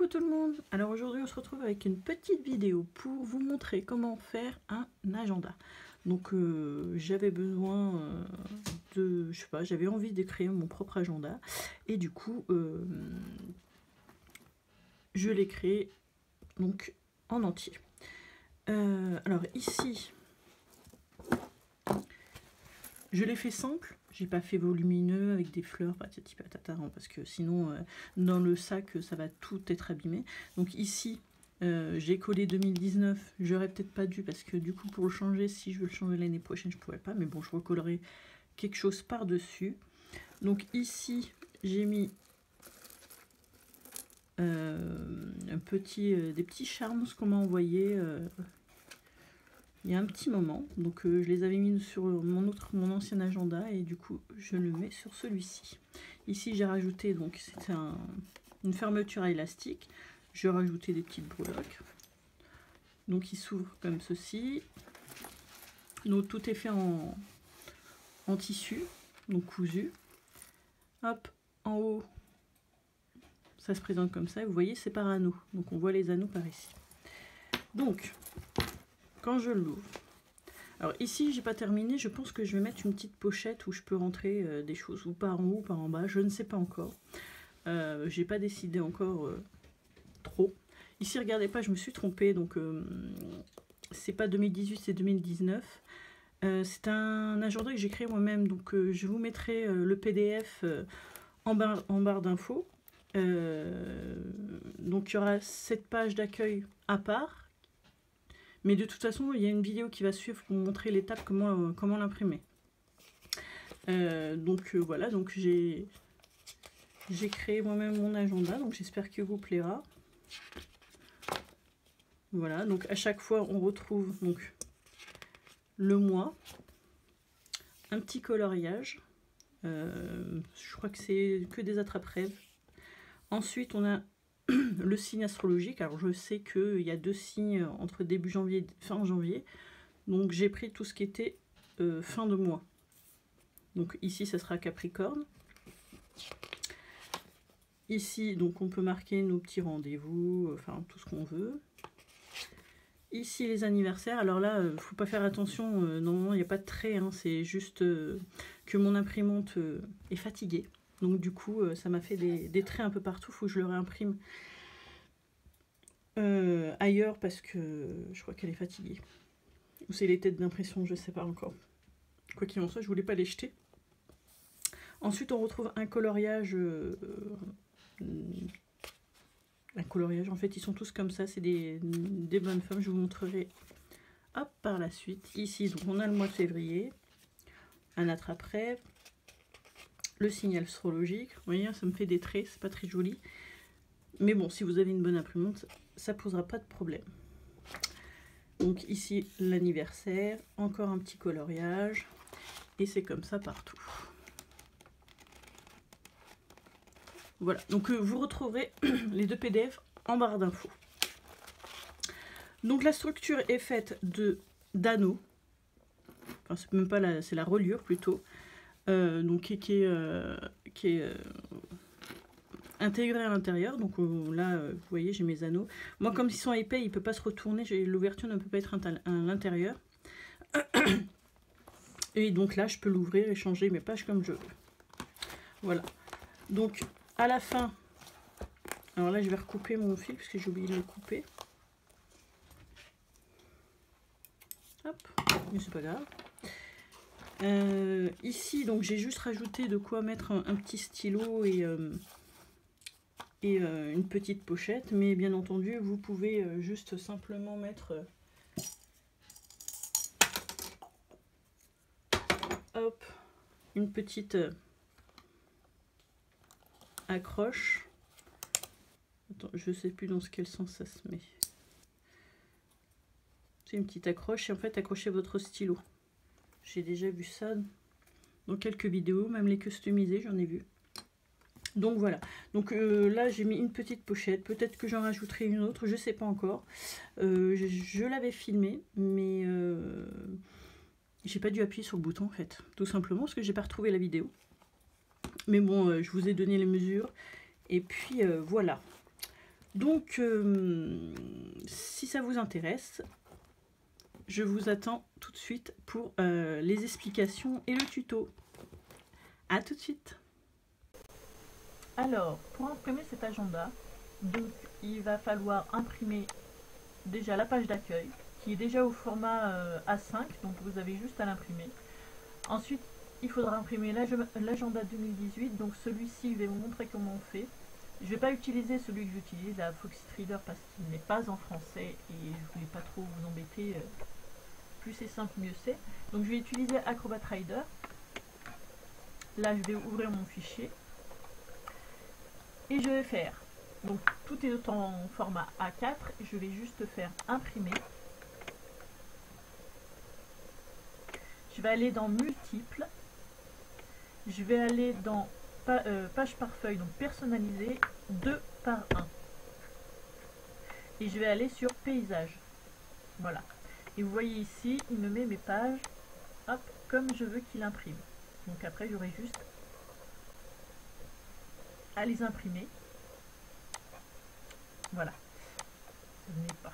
tout le monde. Alors aujourd'hui on se retrouve avec une petite vidéo pour vous montrer comment faire un agenda. Donc j'avais besoin de, je sais pas, j'avais envie de créer mon propre agenda et du coup je l'ai créé donc en entier. Alors ici je l'ai fait simple, j'ai pas fait volumineux avec des fleurs, patati patata, hein, parce que sinon dans le sac ça va tout être abîmé. Donc ici j'ai collé 2019, j'aurais peut-être pas dû parce que du coup pour le changer, si je veux le changer l'année prochaine je pourrais pas, mais bon je recollerai quelque chose par dessus. Donc ici j'ai mis des petits charmes qu'on m'a envoyé il y a un petit moment, donc je les avais mis sur mon ancien agenda et du coup je le mets sur celui-ci. Ici j'ai rajouté, donc c'est une fermeture à élastique, je rajouté des petites breloques, donc il s'ouvre comme ceci. Donc tout est fait en tissu, donc cousu. Hop, en haut ça se présente comme ça, vous voyez c'est par anneaux, donc on voit les anneaux par ici. Donc quand je l'ouvre, alors ici j'ai pas terminé, je pense que je vais mettre une petite pochette où je peux rentrer des choses, ou par en haut ou par en bas, je ne sais pas encore. J'ai pas décidé encore trop. Ici regardez pas, je me suis trompée, donc c'est pas 2018, c'est 2019. C'est un agenda que j'ai créé moi-même, donc je vous mettrai le PDF en barre d'infos. Donc il y aura cette page d'accueil à part. Mais de toute façon, il y a une vidéo qui va suivre pour vous montrer l'étape comment l'imprimer. Voilà, donc j'ai créé moi-même mon agenda, donc j'espère qu'il vous plaira. Voilà, donc à chaque fois on retrouve donc le mois, un petit coloriage. Je crois que c'est que des attrape-rêves. Ensuite on a le signe astrologique. Alors je sais qu'il y a 2 signes entre début janvier et fin janvier, donc j'ai pris tout ce qui était fin de mois. Donc ici ça sera Capricorne. Ici donc on peut marquer nos petits rendez-vous, enfin tout ce qu'on veut. Ici les anniversaires. Alors là faut pas faire attention, normalement il n'y a pas de trait, hein, c'est juste que mon imprimante est fatiguée. Donc du coup ça m'a fait des traits un peu partout, faut que je le réimprime ailleurs parce que je crois qu'elle est fatiguée. Ou c'est les têtes d'impression, je sais pas encore. Quoi qu'il en soit, je voulais pas les jeter. Ensuite on retrouve un coloriage. En fait ils sont tous comme ça, c'est des bonnes femmes, je vous montrerai hop par la suite. Ici donc on a le mois de février, un attrape-rêve, le signe astrologique, vous voyez ça me fait des traits, c'est pas très joli. Mais bon, si vous avez une bonne imprimante, ça posera pas de problème. Donc ici l'anniversaire, encore un petit coloriage, et c'est comme ça partout. Voilà, donc vous retrouverez les 2 PDF en barre d'infos. Donc la structure est faite d'anneaux, enfin c'est même pas c'est la reliure plutôt, donc qui est intégré à l'intérieur. Donc là vous voyez j'ai mes anneaux, moi comme ils sont épais il ne peut pas se retourner, l'ouverture ne peut pas être à l'intérieur. Et donc là je peux l'ouvrir et changer mes pages comme je veux. Voilà, donc à la fin, alors là je vais recouper mon fil parce que j'ai oublié de le couper. Hop, mais c'est pas grave. Ici donc j'ai juste rajouté de quoi mettre un petit stylo et une petite pochette, mais bien entendu vous pouvez juste simplement mettre hop une petite accroche. Attends, je sais plus dans quel sens ça se met. C'est une petite accroche et en fait accrochez votre stylo. J'ai déjà vu ça dans quelques vidéos, même les customisées j'en ai vu. Donc voilà, donc là j'ai mis une petite pochette, peut-être que j'en rajouterai une autre, je sais pas encore. Je l'avais filmé, mais j'ai pas dû appuyer sur le bouton en fait, tout simplement parce que j'ai pas retrouvé la vidéo. Mais bon, je vous ai donné les mesures, et puis voilà. Donc, si ça vous intéresse, je vous attends tout de suite pour les explications et le tuto. À tout de suite. Alors, pour imprimer cet agenda, donc il va falloir imprimer déjà la page d'accueil, qui est déjà au format A5, donc vous avez juste à l'imprimer. Ensuite, il faudra imprimer l'agenda 2018, donc celui-ci, je vais vous montrer comment on fait. Je ne vais pas utiliser celui que j'utilise, la Foxit Reader, parce qu'il n'est pas en français et je voulais pas trop vous embêter. Plus c'est simple, mieux c'est. Donc je vais utiliser Acrobat Reader. Là, je vais ouvrir mon fichier et je vais faire. Donc tout est en format A4. Je vais juste faire imprimer. Je vais aller dans multiples. Je vais aller dans page par feuille, donc personnalisé 2 par 1. Et je vais aller sur paysage. Voilà. Et vous voyez ici, il me met mes pages, hop, comme je veux qu'il imprime. Donc après, j'aurai juste à les imprimer. Voilà. Ce n'est pas.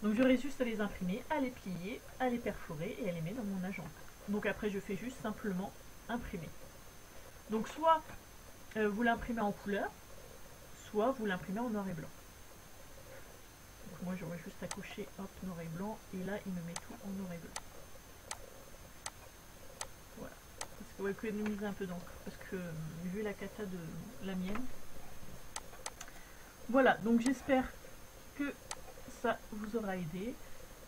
Donc j'aurai juste à les imprimer, à les plier, à les perforer et à les mettre dans mon agenda. Donc après, je fais juste simplement imprimer. Donc soit vous l'imprimez en couleur, soit vous l'imprimez en noir et blanc. Donc moi j'aurais juste à cocher hop, noir et blanc, et là il me met tout en noir et blanc. Voilà. Parce qu'on va économiser un peu d'encre, parce que vu la cata de la mienne. Voilà, donc j'espère que ça vous aura aidé.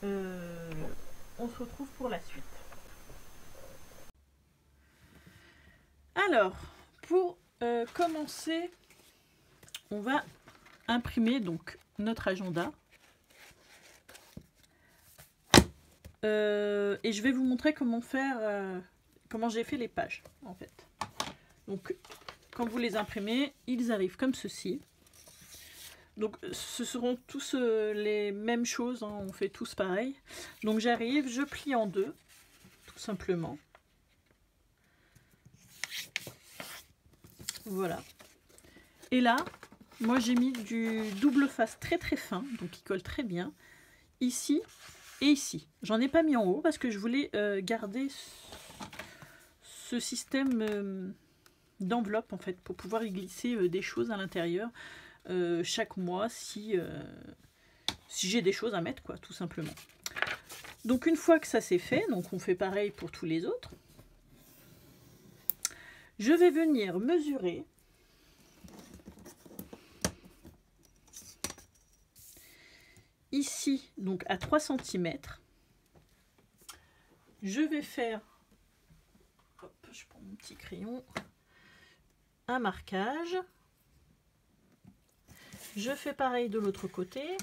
On se retrouve pour la suite. Alors, pour commencer, on va imprimer donc notre agenda. Et je vais vous montrer comment faire, comment j'ai fait les pages en fait. Donc, quand vous les imprimez, ils arrivent comme ceci. Donc, ce seront tous les mêmes choses, hein, on fait tous pareil. Donc, j'arrive, je plie en deux, tout simplement. Voilà. Et là, moi j'ai mis du double face très très fin, donc il colle très bien, ici et ici. J'en ai pas mis en haut parce que je voulais garder ce système d'enveloppe en fait, pour pouvoir y glisser des choses à l'intérieur chaque mois si j'ai des choses à mettre, quoi, tout simplement. Donc une fois que ça c'est fait, donc on fait pareil pour tous les autres. Je vais venir mesurer ici, donc à 3 cm. Je vais faire, hop, je prends mon petit crayon, un marquage. Je fais pareil de l'autre côté.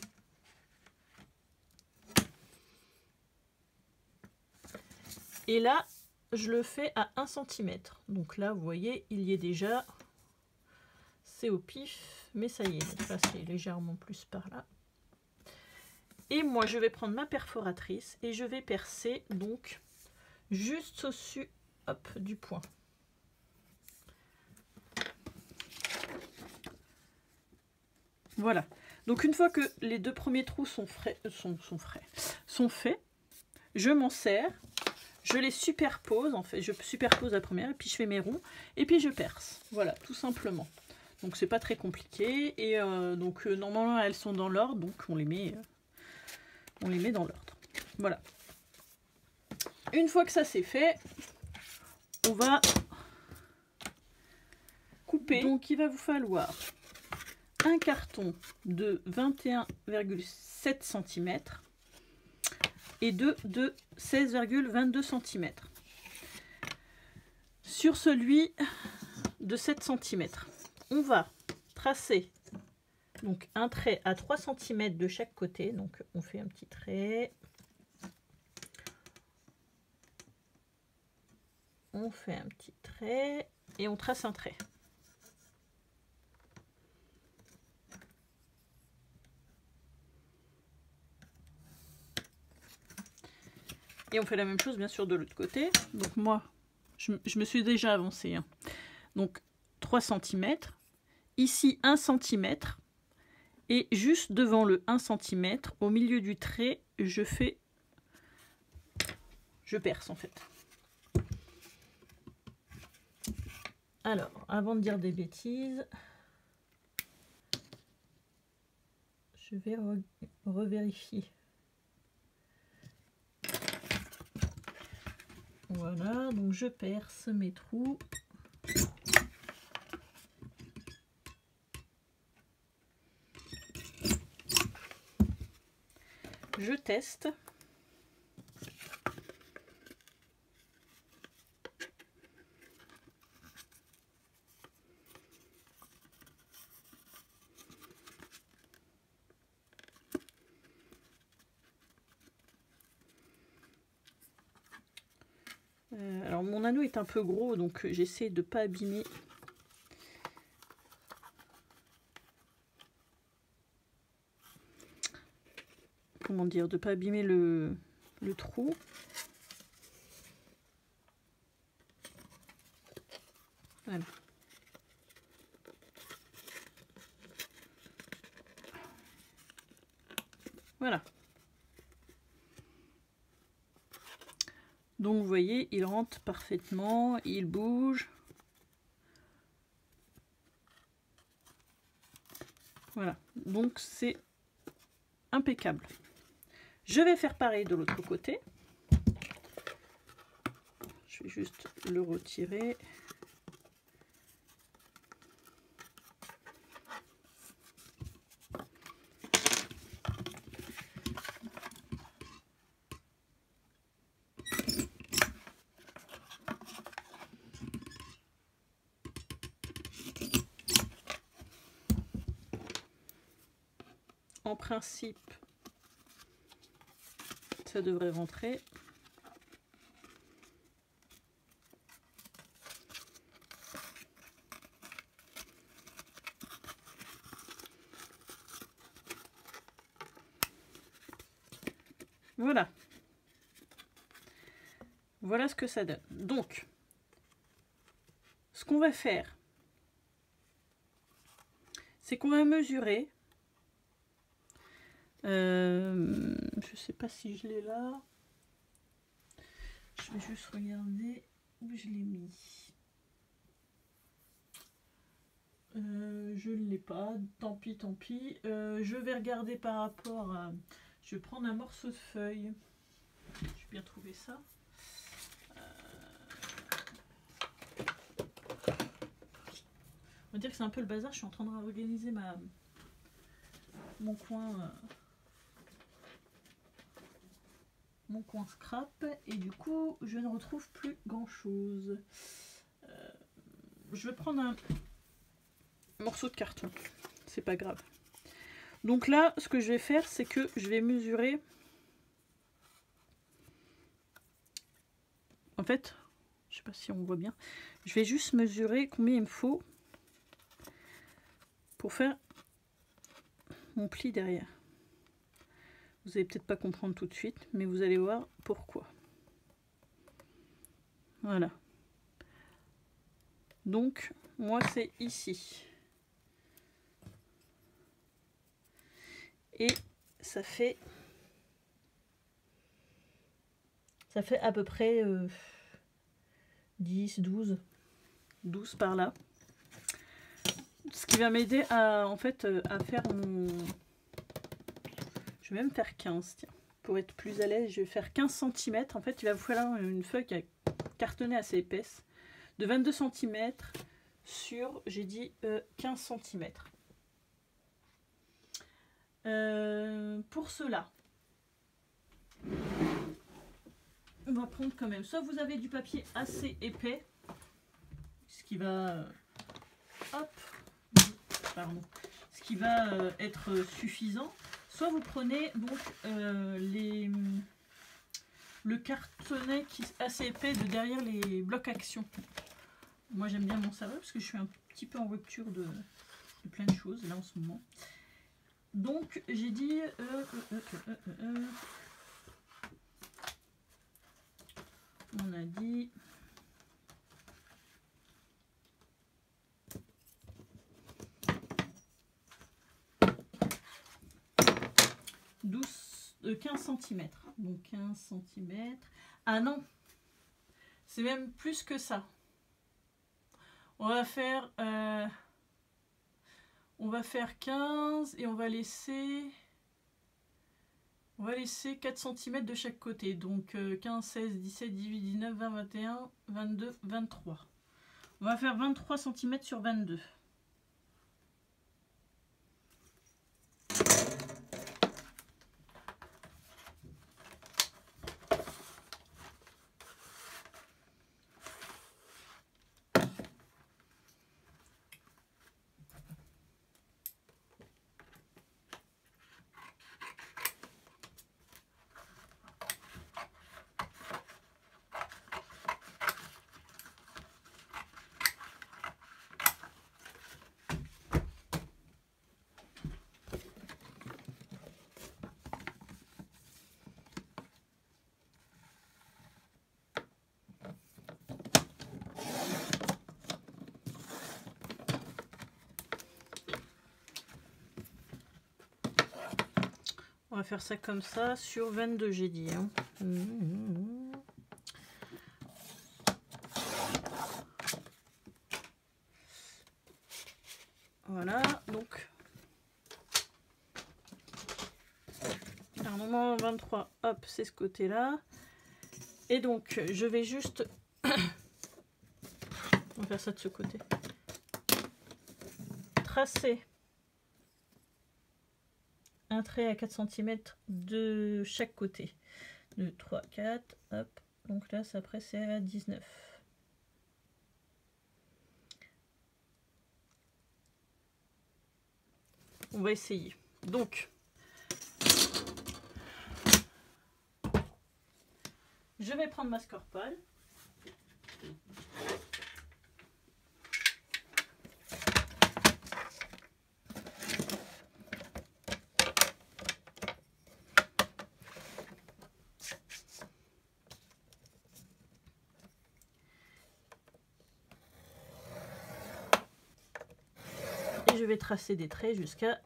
Et là, je le fais à 1 cm. Donc là, vous voyez, il y est déjà. C'est au pif, mais ça y est. Donc là, c'est légèrement plus par là. Et moi, je vais prendre ma perforatrice et je vais percer donc juste au-dessus, hop, du point. Voilà. Donc une fois que les deux premiers trous sont faits, je m'en sers. Je les superpose, en fait, je superpose la première, et puis je fais mes ronds, et puis je perce. Voilà, tout simplement. Donc c'est pas très compliqué, et normalement elles sont dans l'ordre, donc on les met dans l'ordre. Voilà. Une fois que ça c'est fait, on va couper. Donc il va vous falloir un carton de 21,7 cm et deux de 16,22 cm. Sur celui de 7 cm, on va tracer donc un trait à 3 cm de chaque côté. Donc on fait un petit trait. On fait un petit trait et on trace un trait. Et on fait la même chose bien sûr de l'autre côté. Donc moi, je me suis déjà avancée. Hein. Donc 3 cm. Ici 1 cm. Et juste devant le 1 cm, au milieu du trait, je perce en fait. Alors, avant de dire des bêtises, je vais revérifier. Voilà, donc je perce mes trous. Je teste. Alors mon anneau est un peu gros, donc j'essaie de ne pas abîmer. Comment dire, de ne pas abîmer le trou. Voilà. Voilà. Donc vous voyez, il rentre parfaitement, il bouge. Voilà, donc c'est impeccable. Je vais faire pareil de l'autre côté. Je vais juste le retirer. En principe, ça devrait rentrer. Voilà. Voilà ce que ça donne. Donc, ce qu'on va faire, c'est qu'on va mesurer. Je sais pas si je l'ai là. Je vais juste regarder où je l'ai mis. Je ne l'ai pas, tant pis, tant pis. Je vais regarder par rapport à... Je vais prendre un morceau de feuille. Je vais bien trouver ça. On va dire que c'est un peu le bazar. Je suis en train de réorganiser mon coin scrap. Et du coup, je ne retrouve plus grand chose. Je vais prendre un morceau de carton. C'est pas grave. Donc là, ce que je vais faire, c'est que je vais mesurer. En fait, je sais pas si on voit bien. Je vais juste mesurer combien il me faut pour faire mon pli derrière. Vous allez peut-être pas comprendre tout de suite, mais vous allez voir pourquoi. Voilà. Donc, moi, c'est ici. Et ça fait à peu près 10, 12 par là. Ce qui va m'aider à, en fait, à faire mon... Je vais même faire 15, tiens. Pour être plus à l'aise, je vais faire 15 cm. En fait, il va vous falloir une feuille qui a cartonné assez épaisse, de 22 cm sur, j'ai dit, 15 cm. Pour cela, on va prendre quand même, soit vous avez du papier assez épais, ce qui va, ce qui va être suffisant, soit vous prenez donc le cartonnet qui est assez épais de derrière les blocs action. Moi j'aime bien mon saveur parce que je suis un petit peu en rupture de plein de choses là en ce moment. Donc j'ai dit on a dit 15 cm. Donc 15 cm. Ah non, c'est même plus que ça. On va faire 15 et on va laisser 4 cm de chaque côté. Donc 15, 16, 17, 18, 19, 20, 21, 22, 23. On va faire 23 cm sur 22. On va faire ça comme ça sur 22, j'ai dit. Hein. Voilà, donc normalement 23, hop, c'est ce côté-là. Et donc, je vais juste... on va faire ça de ce côté. Tracer un trait à 4 cm de chaque côté. 2, 3, 4, hop. Donc là, après, c'est à 19. On va essayer. Donc, je vais prendre ma scorpale. Et je vais tracer des traits jusqu'à...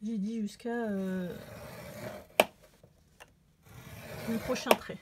J'ai dit jusqu'à le prochain trait.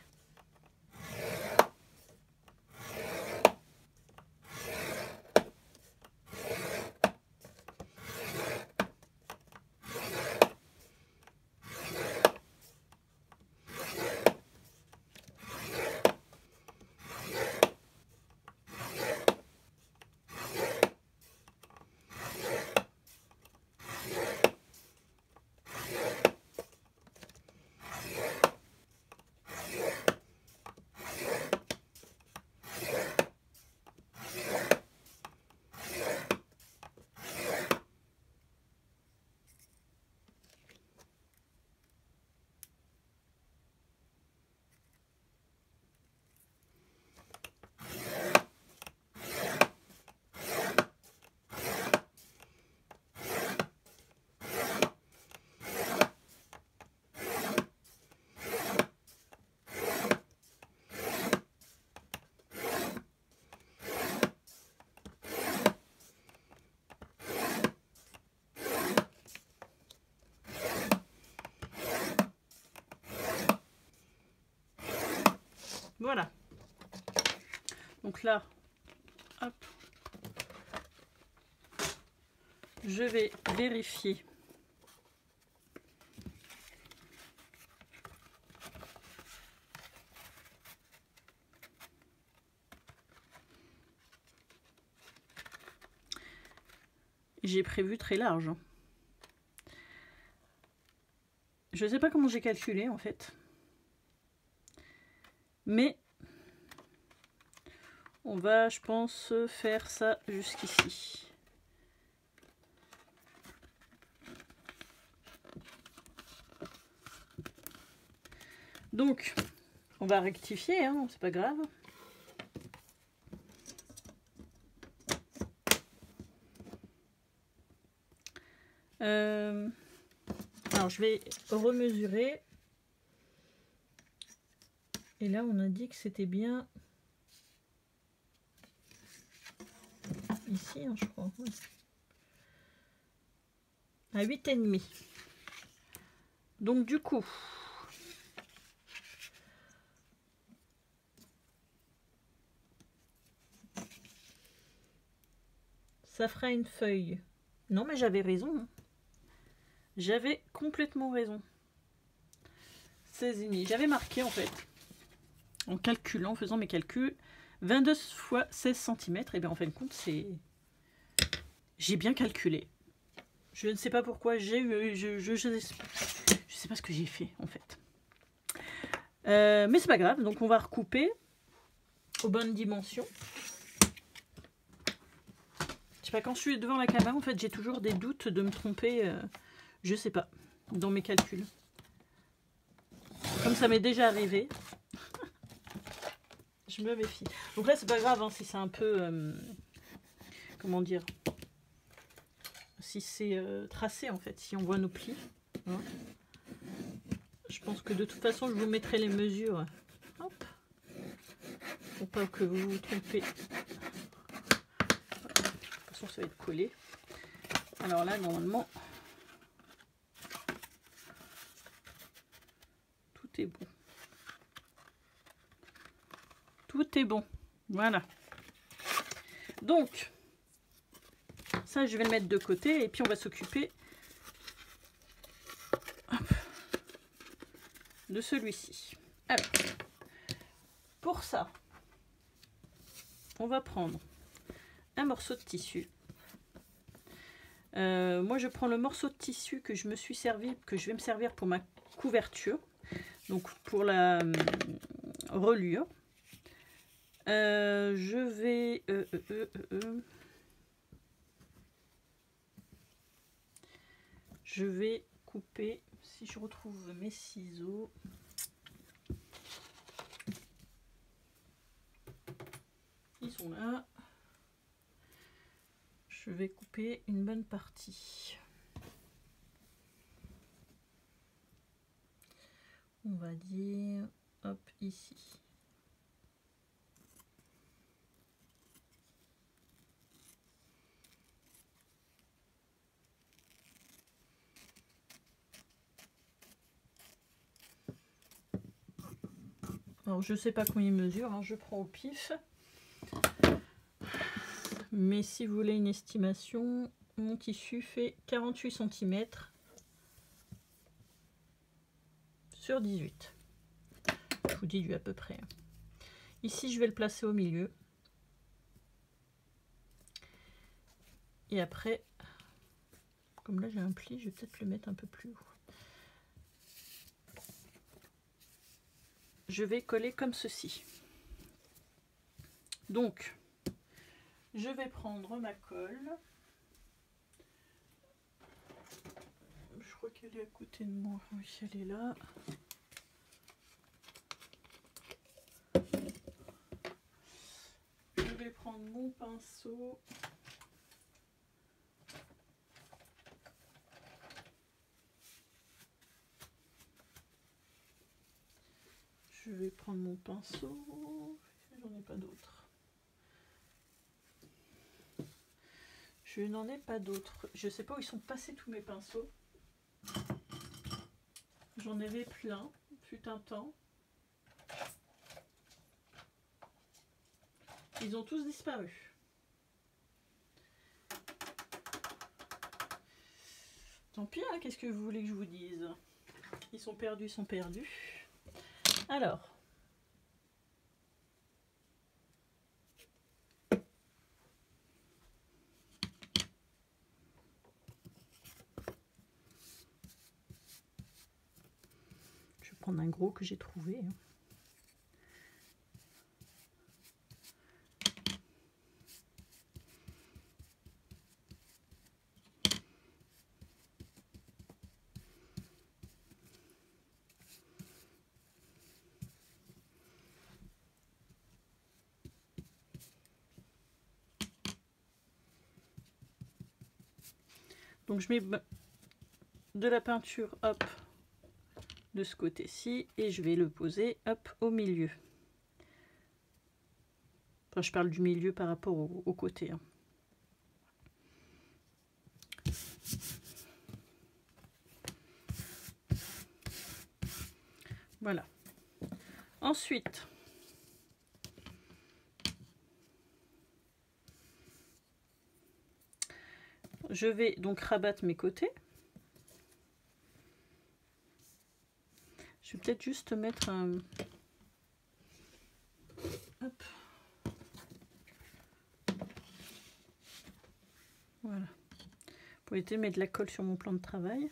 Voilà. Donc là, hop, je vais vérifier. J'ai prévu très large. Je ne sais pas comment j'ai calculé en fait. Mais on va, je pense, faire ça jusqu'ici. Donc, on va rectifier, hein, c'est pas grave. Alors, je vais remesurer. Et là, on a dit que c'était bien ici, hein, je crois. Ouais. À 8,5. Donc du coup, ça fera une feuille. Non, mais j'avais raison. Hein. J'avais complètement raison. 16,5. J'avais marqué en fait, en calculant, en faisant mes calculs, 22 x 16 cm. Et bien en fin de compte, c'est... J'ai bien calculé. Je ne sais pas pourquoi j'ai eu... Je sais pas ce que j'ai fait en fait. Mais c'est pas grave. Donc on va recouper aux bonnes dimensions. Je sais pas, quand je suis devant la caméra, en fait, j'ai toujours des doutes de me tromper. Je sais pas, dans mes calculs. Comme ça m'est déjà arrivé. Je me méfie. Donc là, c'est pas grave hein, si c'est un peu... comment dire, si c'est tracé en fait, si on voit nos plis. Hein. Je pense que de toute façon, je vous mettrai les mesures. Hop. Pour pas que vous vous trompez. De toute façon, ça va être collé. Alors là, normalement, tout est bon. Tout est bon. Voilà. Donc, ça, je vais le mettre de côté et puis on va s'occuper de celui-ci. Alors, pour ça, on va prendre un morceau de tissu. Moi, je prends le morceau de tissu que je me suis servi, que je vais me servir pour ma couverture, donc pour la reliure. Je vais couper, si je retrouve mes ciseaux. Ils sont là. Je vais couper une bonne partie. On va dire, hop, ici. Alors, je sais pas combien il mesure, hein, je prends au pif. Mais si vous voulez une estimation, mon tissu fait 48 cm sur 18. Je vous dis du à peu près. Ici, je vais le placer au milieu. Et après, comme là j'ai un pli, je vais peut-être le mettre un peu plus haut. Je vais coller comme ceci. Donc, je vais prendre ma colle. Je crois qu'elle est à côté de moi. Oui, elle est là. Je vais prendre mon pinceau. Je vais prendre mon pinceau. J'en ai pas d'autre. Je n'en ai pas d'autres. Je sais pas où ils sont passés tous mes pinceaux. J'en avais plein, fut un temps. Ils ont tous disparu. Tant pis, hein, qu'est-ce que vous voulez que je vous dise? Ils sont perdus, ils sont perdus. Alors. Je vais prendre un gros que j'ai trouvé. Hein. Donc je mets de la peinture, hop, de ce côté-ci et je vais le poser hop au milieu. Enfin, je parle du milieu par rapport au côté. Hein. Voilà. Ensuite, je vais donc rabattre mes côtés. Je vais peut-être juste mettre un... Hop. Voilà. Pour éviter de mettre de la colle sur mon plan de travail.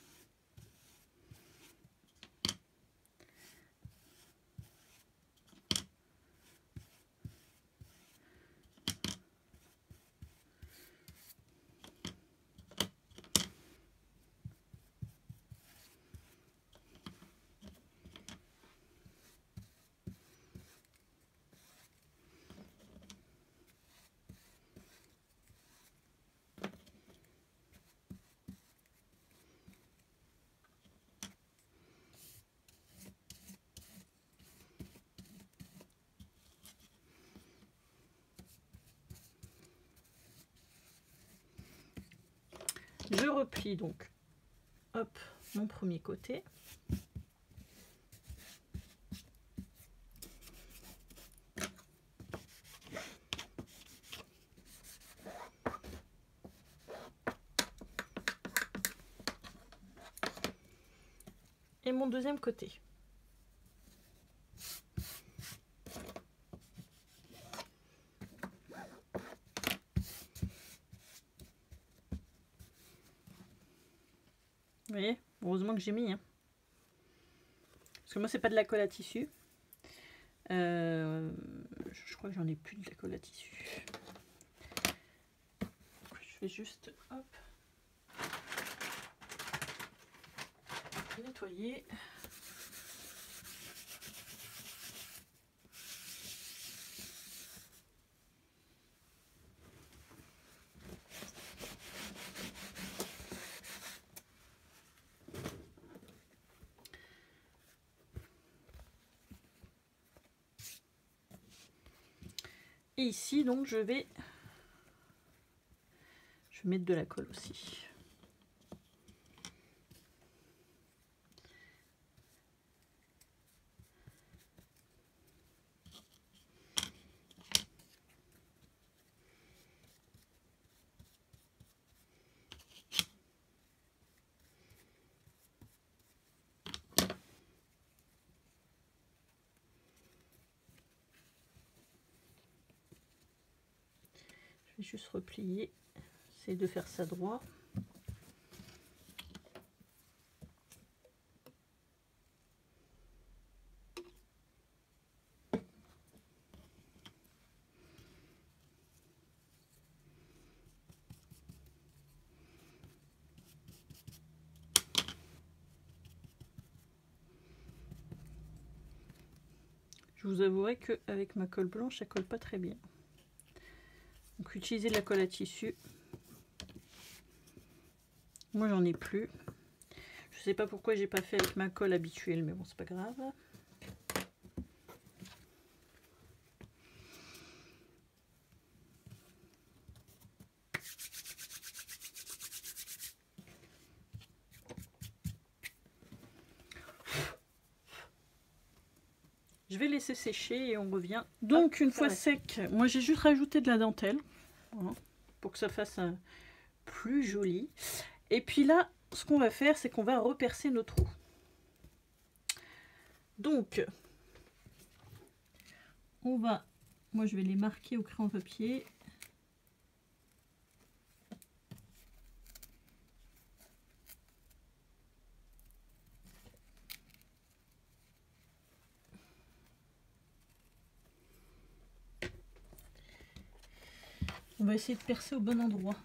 Je replie donc hop, mon premier côté. Et mon deuxième côté. Vous voyez, heureusement que j'ai mis. Hein. Parce que moi, c'est pas de la colle à tissu. Je crois que j'en ai plus de la colle à tissu. Je vais juste hop, nettoyer. Et ici, donc, je vais mettre de la colle aussi. Je vais juste replier, essayer de faire ça droit. Je vous avouerai qu'avec ma colle blanche, ça colle pas très bien. Donc utilisez de la colle à tissu. Moi j'en ai plus. Je sais pas pourquoi j'ai pas fait avec ma colle habituelle, mais bon c'est pas grave. Je vais laisser sécher et on revient. Donc une fois sec, moi j'ai juste rajouté de la dentelle, voilà, pour que ça fasse un plus joli. Et puis là, ce qu'on va faire, c'est qu'on va repercer nos trous. Donc, on va, moi je vais les marquer au crayon papier. On va essayer de percer au bon endroit.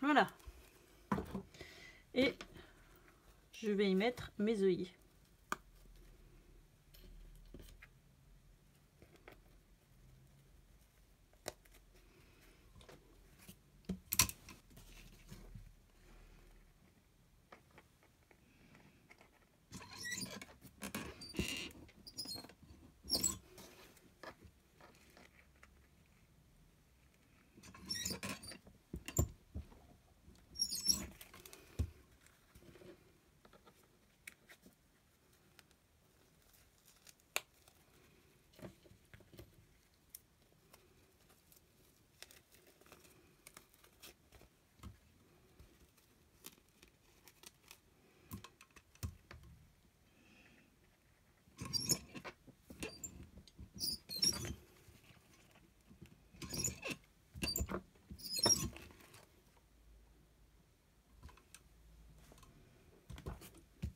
Voilà. Et je vais y mettre mes œillets.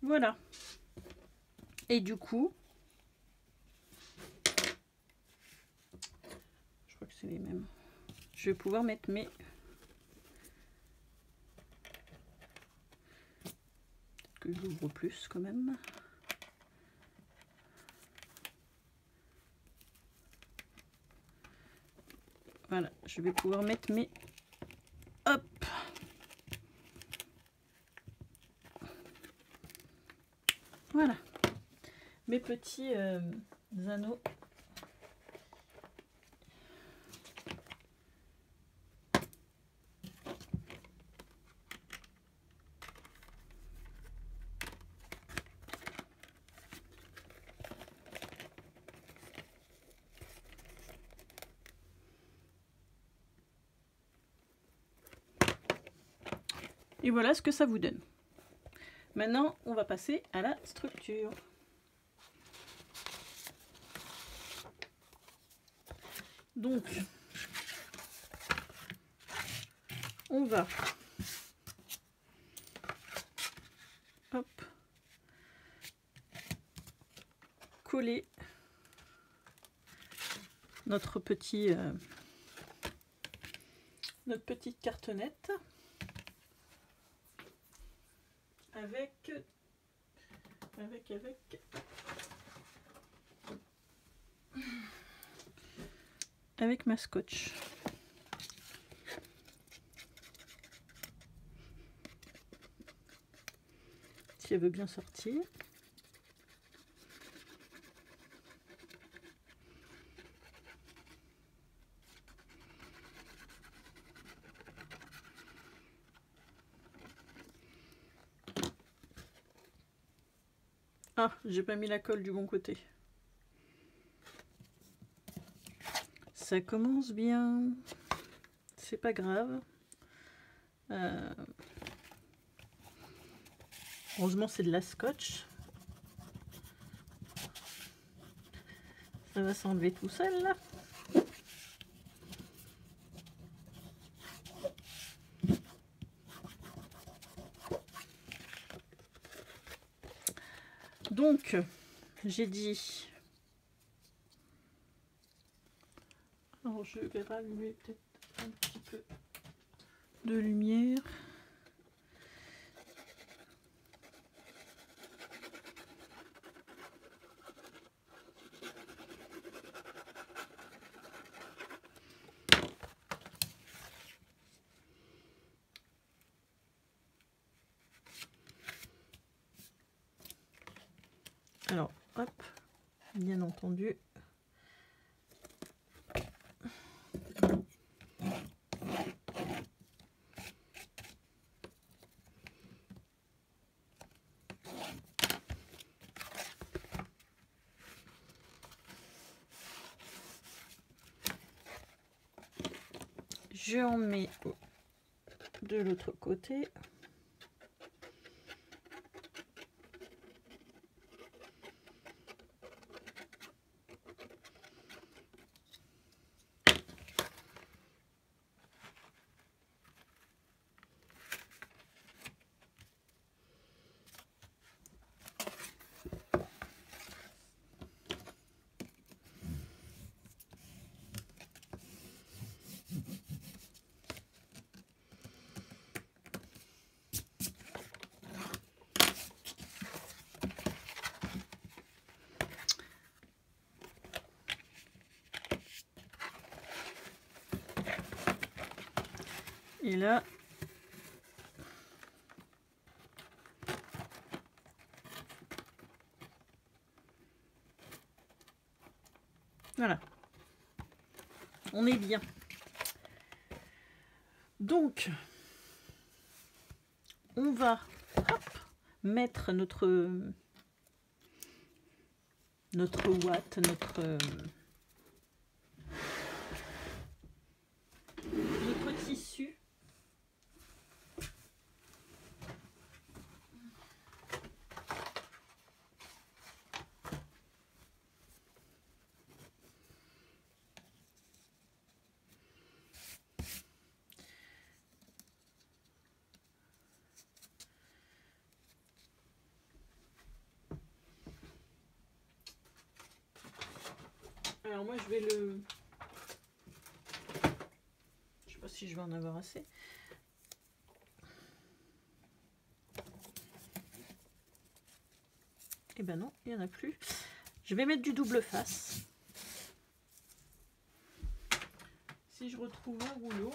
Voilà. Et du coup, je crois que c'est les mêmes. Je vais pouvoir mettre mes... Peut-être que je l'ouvre plus quand même. Voilà, je vais pouvoir mettre mes... Hop! Voilà. Mes petits anneaux. Et voilà ce que ça vous donne. Maintenant, on va passer à la structure. Donc, on va coller notre petite cartonnette avec ma scotch. Si elle veut bien sortir. Ah, j'ai pas mis la colle du bon côté. Ça commence bien. C'est pas grave. Heureusement, c'est de la scotch. Ça va s'enlever tout seul là. Donc, j'ai dit... Alors, je vais rallumer peut-être un petit peu de lumière. Alors, hop, bien entendu. Je en mets de l'autre côté. Et là, voilà, on est bien. Donc, on va mettre notre ouate, notre tissu. Alors moi je vais le... Je sais pas si je vais en avoir assez. Eh ben non, il n'y en a plus. Je vais mettre du double face. Si je retrouve un rouleau,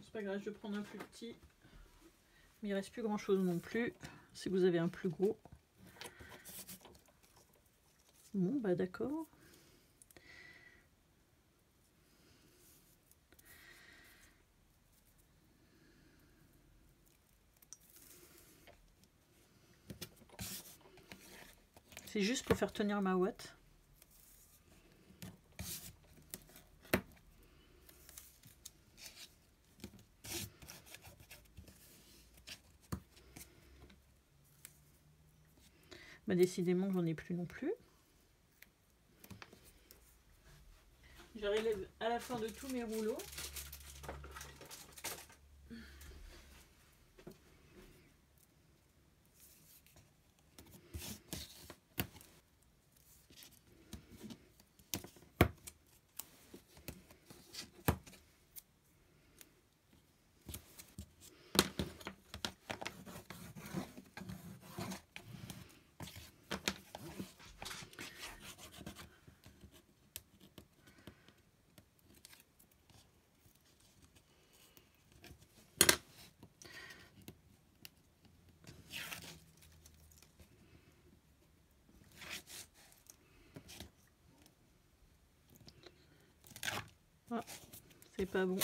c'est pas grave, je vais prendre un plus petit. Mais il reste plus grand chose non plus. Si vous avez un plus gros. Bon bah d'accord. C'est juste pour faire tenir ma ouate. Bah décidément, j'en ai plus non plus. J'arrive à la fin de tous mes rouleaux. Ah, c'est pas bon.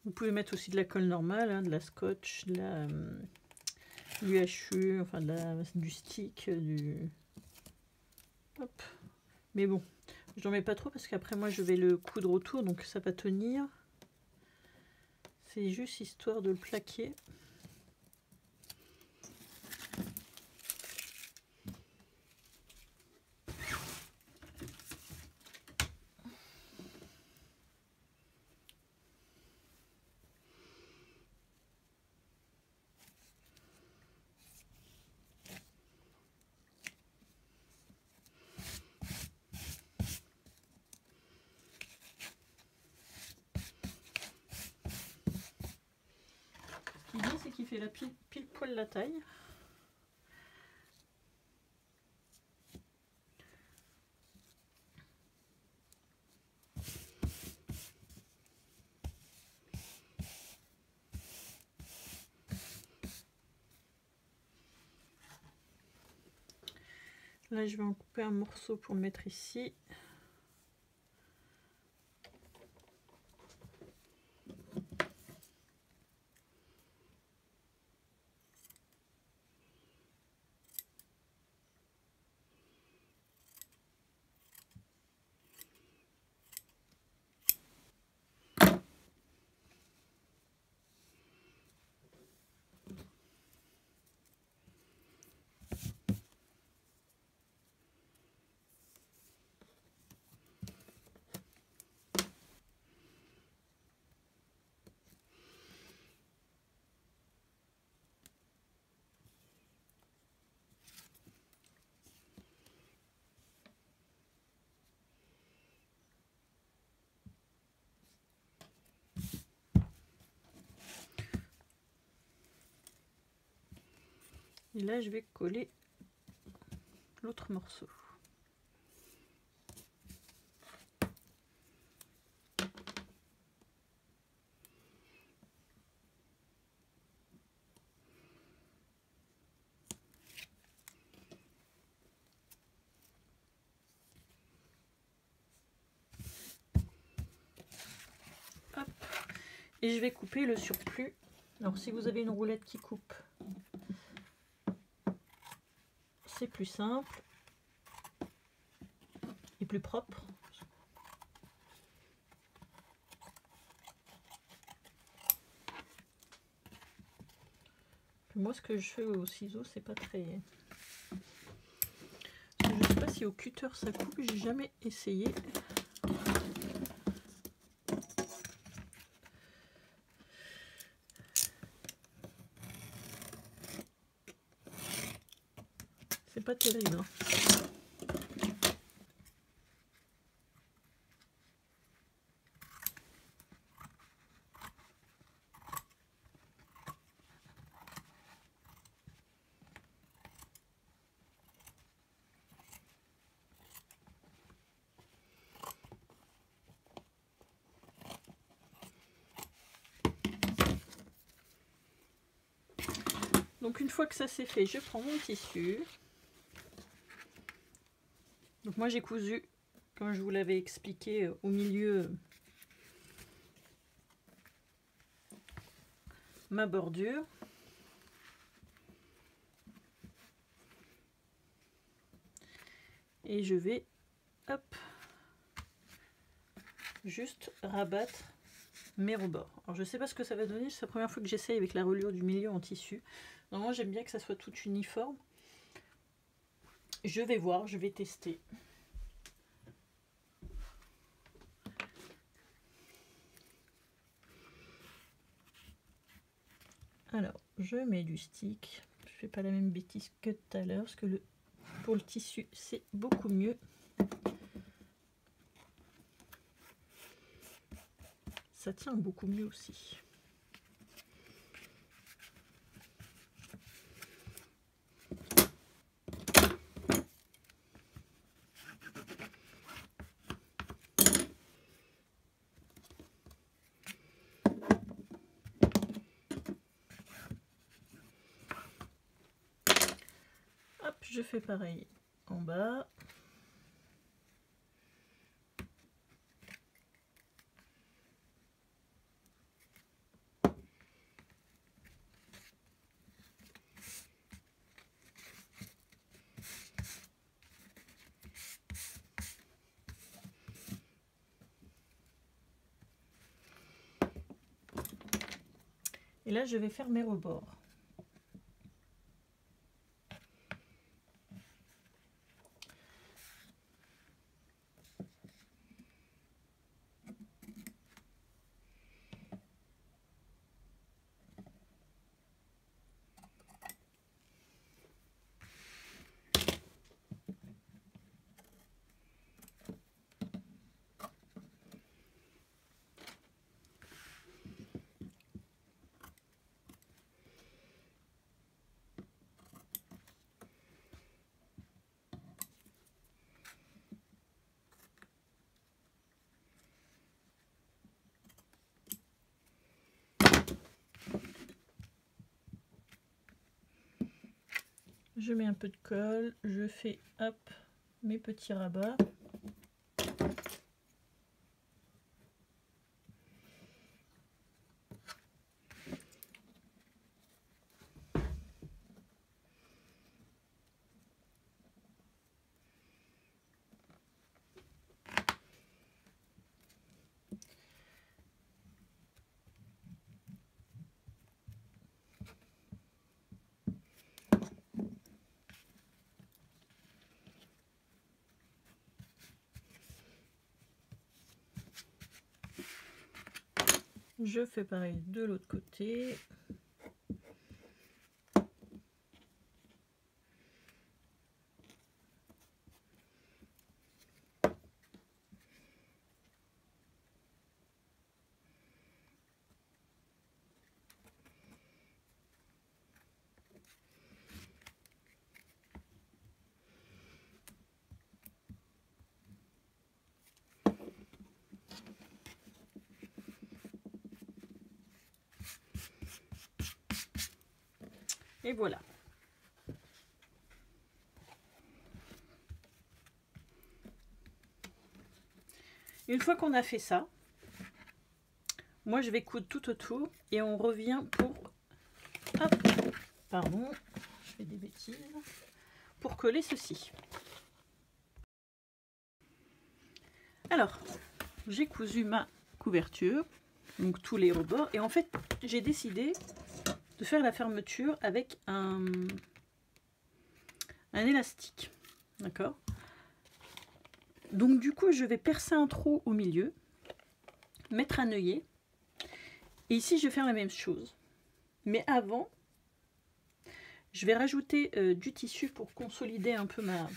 Vous pouvez mettre aussi de la colle normale, hein, de la scotch, de la UHU, enfin du stick, du... Hop. Mais bon, je n'en mets pas trop parce qu'après moi je vais le coudre autour, donc ça va tenir. C'est juste histoire de le plaquer. L'idée c'est qu'il fait la pile poil la taille. Là je vais en couper un morceau pour le mettre ici. Et là, je vais coller l'autre morceau. Et je vais couper le surplus. Alors si vous avez une roulette qui coupe, c'est plus simple et plus propre. Moi, ce que je fais au ciseau, c'est pas très... Je ne sais pas si au cutter ça coupe, j'ai jamais essayé. C'est pas terrible, hein. Donc une fois que ça c'est fait, je prends mon tissu. Donc moi j'ai cousu, comme je vous l'avais expliqué, au milieu ma bordure. Et je vais, hop, juste rabattre mes rebords. Alors je sais pas ce que ça va donner, c'est la première fois que j'essaye avec la reliure du milieu en tissu. Normalement j'aime bien que ça soit tout uniforme. Je vais voir, je vais tester. Alors, je mets du stick. Je fais pas la même bêtise que tout à l'heure, parce que pour le tissu, c'est beaucoup mieux. Ça tient beaucoup mieux aussi. Hop, je fais pareil en bas. Et là, je vais faire mes rebords. Je mets un peu de colle, je fais hop mes petits rabats. Je fais pareil de l'autre côté. Et voilà. Une fois qu'on a fait ça, Moi, je vais coudre tout autour et on revient pour... Hop, pardon, je fais des bêtises. Pour coller ceci. Alors, j'ai cousu ma couverture, donc tous les rebords. Et en fait, j'ai décidé de faire la fermeture avec un élastique. D'accord? Donc du coup, je vais percer un trou au milieu, mettre un œillet. Et ici, je vais faire la même chose. Mais avant, je vais rajouter du tissu pour consolider un peu ma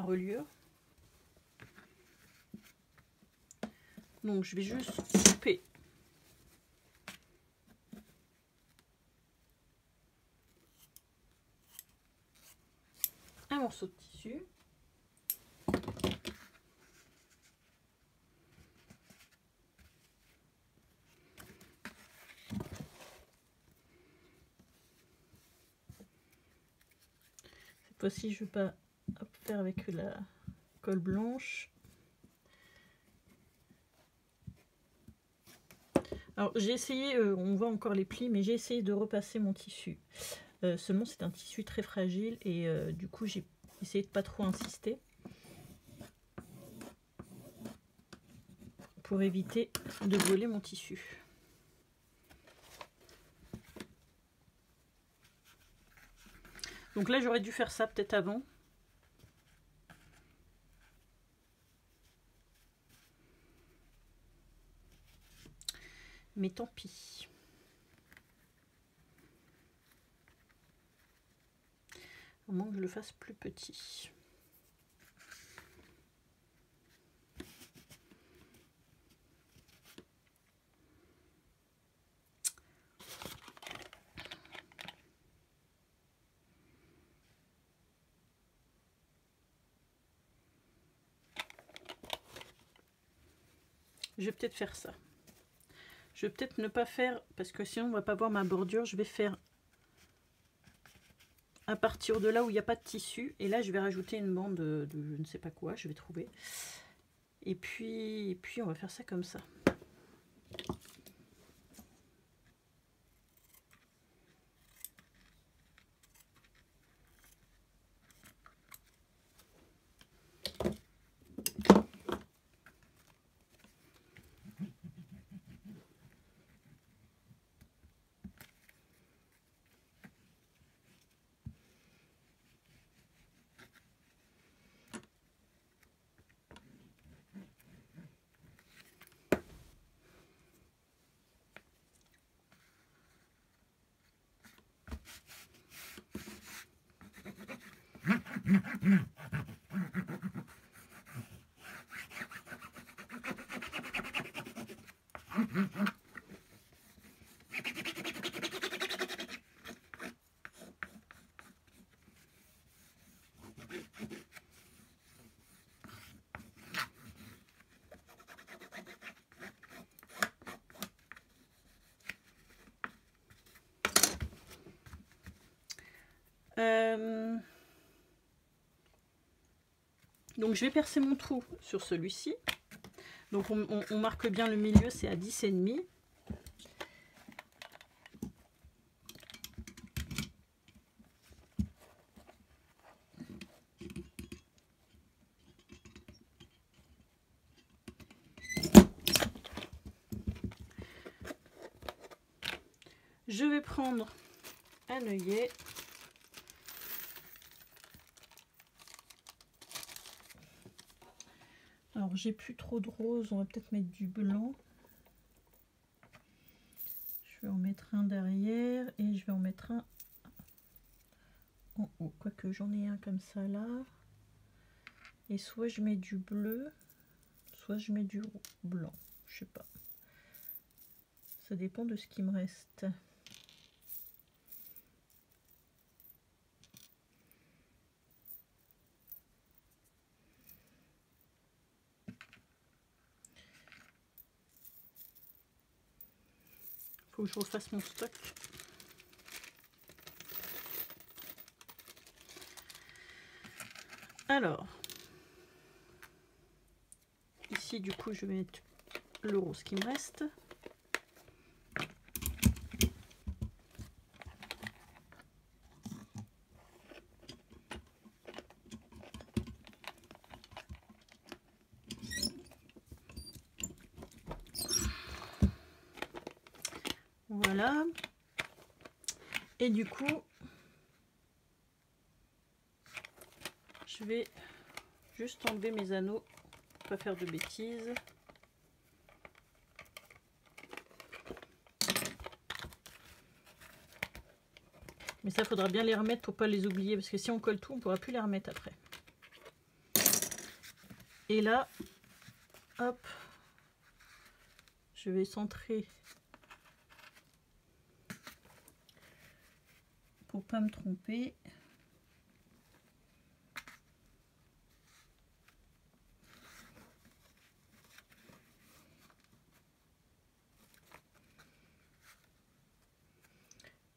reliure. Donc je vais juste couper un morceau de tissu. Cette fois-ci, je ne vais pas faire avec la colle blanche. Alors j'ai essayé, on voit encore les plis, mais j'ai essayé de repasser mon tissu. Seulement c'est un tissu très fragile et du coup j'ai essayé de pas trop insister pour éviter de voler mon tissu. Donc là j'aurais dû faire ça peut-être avant. Mais tant pis. À moins que je le fasse plus petit. Je vais peut-être faire ça. Je vais peut-être ne pas faire, parce que sinon on va pas voir ma bordure. Je vais faire à partir de là où il n'y a pas de tissu. Et là je vais rajouter une bande de je ne sais pas quoi, je vais trouver. Et puis on va faire ça comme ça. Donc je vais percer mon trou sur celui-ci. Donc on marque bien le milieu, c'est à 10,5. Je vais prendre un œillet. Alors j'ai plus trop de rose, on va peut-être mettre du blanc. Je vais en mettre un derrière et je vais en mettre un en haut. Quoique j'en ai un comme ça là. Et soit je mets du bleu, soit je mets du blanc. Je sais pas. Ça dépend de ce qui me reste. Faut que je refasse mon stock. Alors, ici, du coup, je vais mettre le rose qui me reste. Voilà. Et du coup, je vais juste enlever mes anneaux, pas faire de bêtises. Mais ça, faudra bien les remettre pour pas les oublier, parce que si on colle tout, on pourra plus les remettre après. Et là, hop, je vais centrer pour pas me tromper.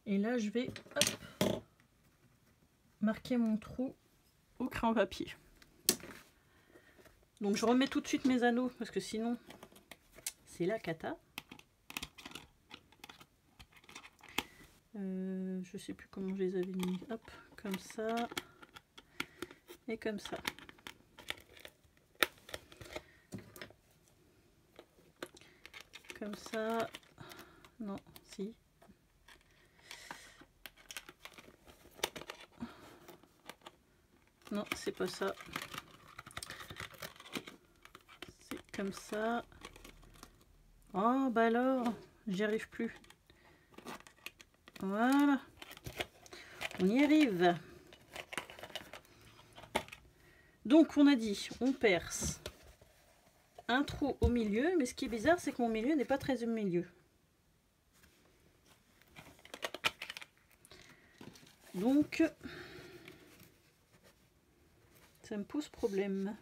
Et là, je vais hop, marquer mon trou au crayon papier. Donc je remets tout de suite mes anneaux parce que sinon c'est la cata. Je sais plus comment je les avais mis. Hop, comme ça et comme ça. Comme ça. Non, si. Non, c'est pas ça. C'est comme ça. Oh, bah alors, j'y arrive plus. Voilà. On y arrive. Donc, on a dit, on perce un trou au milieu. Mais ce qui est bizarre, c'est que mon milieu n'est pas très au milieu. Donc, ça me pose problème.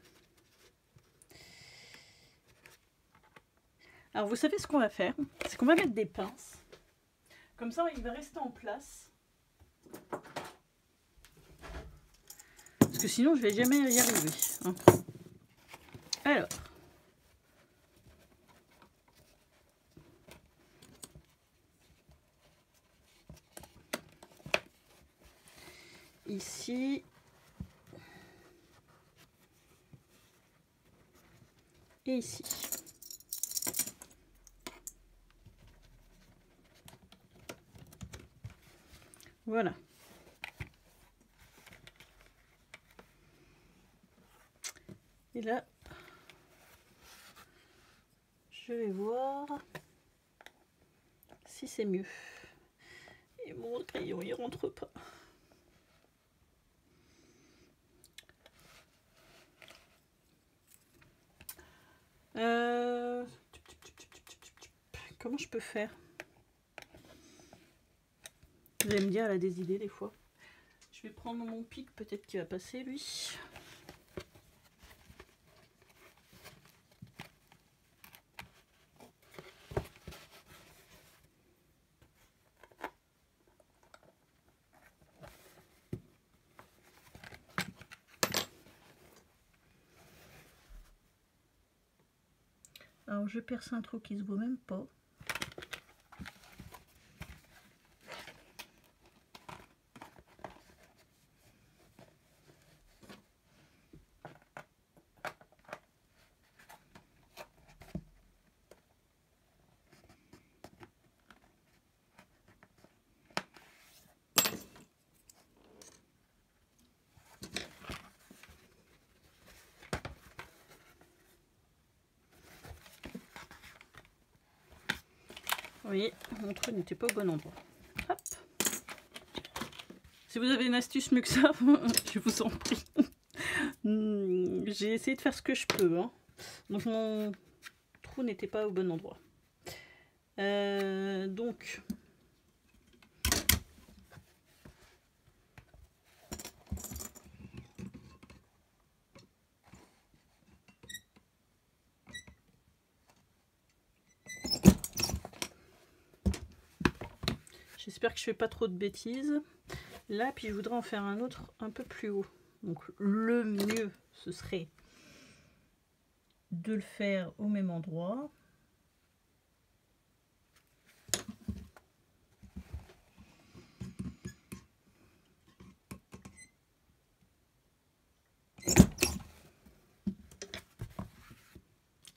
Alors vous savez ce qu'on va faire, c'est qu'on va mettre des pinces. Comme ça, il va rester en place. Parce que sinon, je vais jamais y arriver. Hein. Alors. Ici. Et ici. Voilà. Et là, je vais voir si c'est mieux. Et mon crayon, il rentre pas. Comment je peux faire? Vous allez me dire, elle a des idées des fois. Je vais prendre mon pic, peut-être qu'il va passer lui. Alors je perce un trou qui se voit même pas. Vous voyez, mon trou n'était pas au bon endroit. Hop. Si vous avez une astuce mieux que ça, je vous en prie. J'ai essayé de faire ce que je peux. Hein. Donc mon trou n'était pas au bon endroit. Donc... J'espère que je fais pas trop de bêtises. Là, puis je voudrais en faire un autre un peu plus haut. Donc le mieux, ce serait de le faire au même endroit.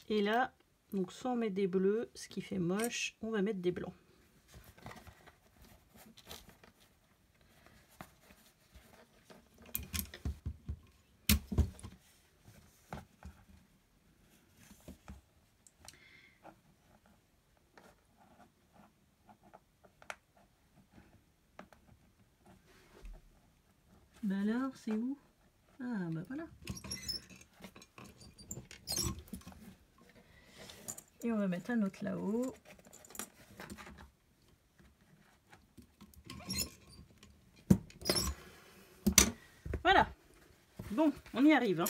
Et là, donc soit on met des bleus, ce qui fait moche, on va mettre des blancs. Bah alors, c'est où? Ah bah voilà. Et on va mettre un autre là-haut. Voilà. Bon, on y arrive. Hein.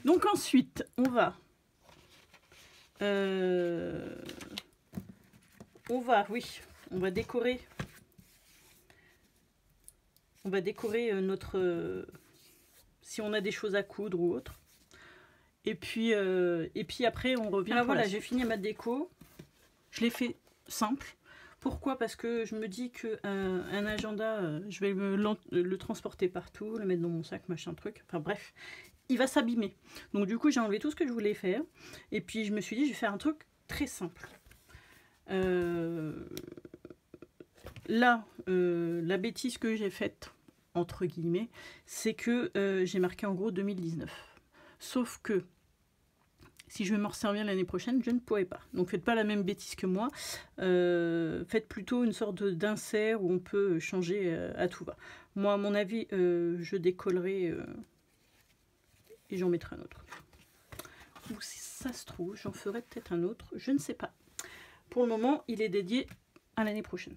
Donc ensuite, on va décorer. On va décorer notre... si on a des choses à coudre ou autre. Et puis après, on revient. Là, voilà, j'ai fini ma déco. Je l'ai fait simple. Pourquoi? Parce que je me dis qu'un agenda, je vais le transporter partout, le mettre dans mon sac, machin truc. Enfin bref, il va s'abîmer. Donc du coup, j'ai enlevé tout ce que je voulais faire. Et puis je me suis dit, je vais faire un truc très simple. Là, la bêtise que j'ai faite, entre guillemets, c'est que j'ai marqué en gros 2019. Sauf que si je veux m'en servir l'année prochaine, je ne pourrai pas. Donc faites pas la même bêtise que moi. Faites plutôt une sorte d'insert où on peut changer à tout va. Moi, à mon avis, je décollerai et j'en mettrai un autre. Ou si ça se trouve, j'en ferai peut-être un autre. Je ne sais pas. Pour le moment, il est dédié à l'année prochaine.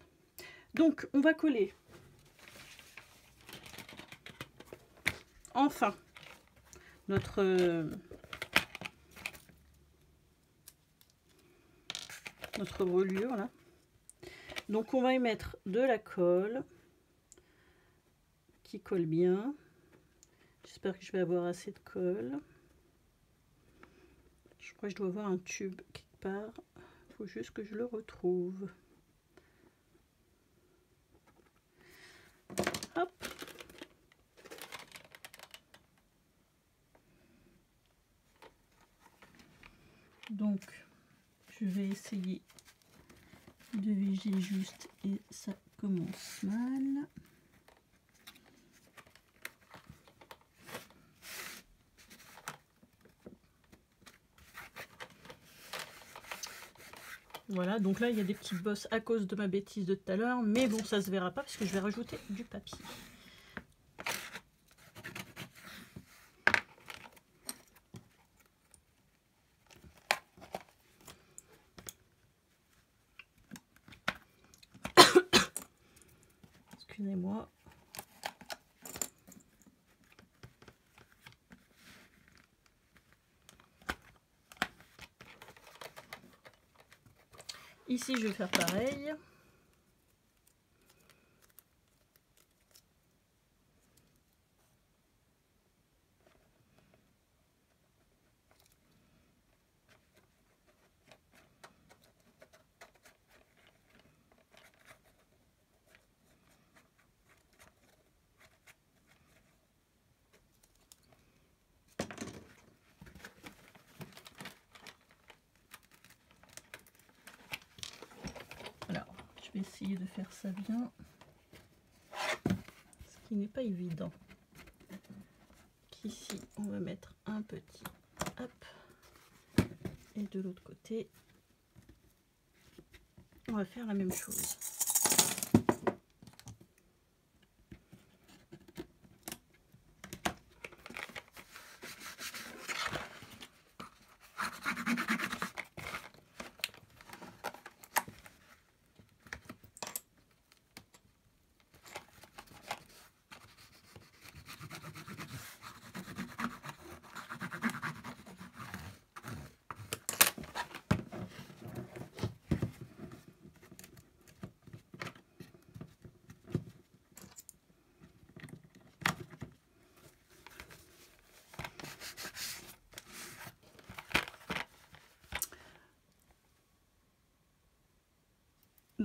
Donc, on va coller. Enfin, notre reliure là. Donc on va y mettre de la colle qui colle bien. J'espère que je vais avoir assez de colle. Je crois que je dois avoir un tube quelque part. Il faut juste que je le retrouve. Hop. Donc je vais essayer de viger juste et ça commence mal. Voilà, donc là il y a des petites bosses à cause de ma bêtise de tout à l'heure, mais bon, ça se verra pas parce que je vais rajouter du papier. Excusez-moi. Ici, je vais faire pareil. Je vais essayer de faire ça bien, ce qui n'est pas évident. Ici, on va mettre un petit, hop, et de l'autre côté, on va faire la même chose.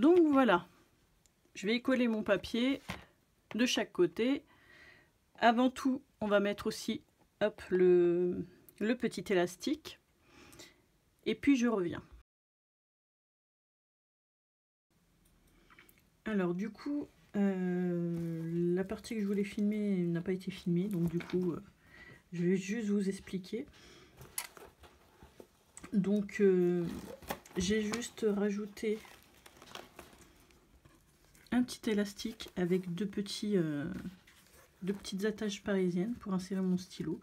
Donc voilà, je vais coller mon papier de chaque côté. Avant tout, on va mettre aussi hop, le petit élastique. Et puis je reviens. Alors du coup, la partie que je voulais filmer n'a pas été filmée, donc du coup, je vais juste vous expliquer. Donc, j'ai juste rajouté un petit élastique avec deux petites attaches parisiennes pour insérer mon stylo.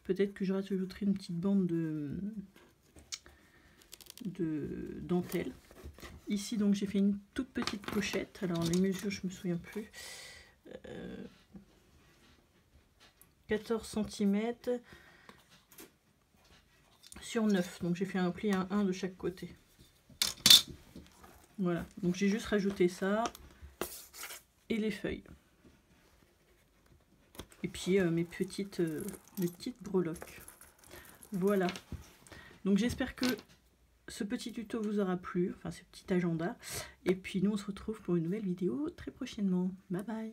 Peut-être que je rajouterai une petite bande de dentelle. Ici, donc, j'ai fait une toute petite pochette. Alors, les mesures, je me souviens plus. 14 cm sur 9. Donc, j'ai fait un pli à 1 de chaque côté. Voilà. Donc, j'ai juste rajouté ça et les feuilles. Et puis, mes petites breloques. Voilà. Donc, j'espère que ce petit tuto vous aura plu, enfin ce petit agenda. Et puis nous on se retrouve pour une nouvelle vidéo très prochainement. Bye bye.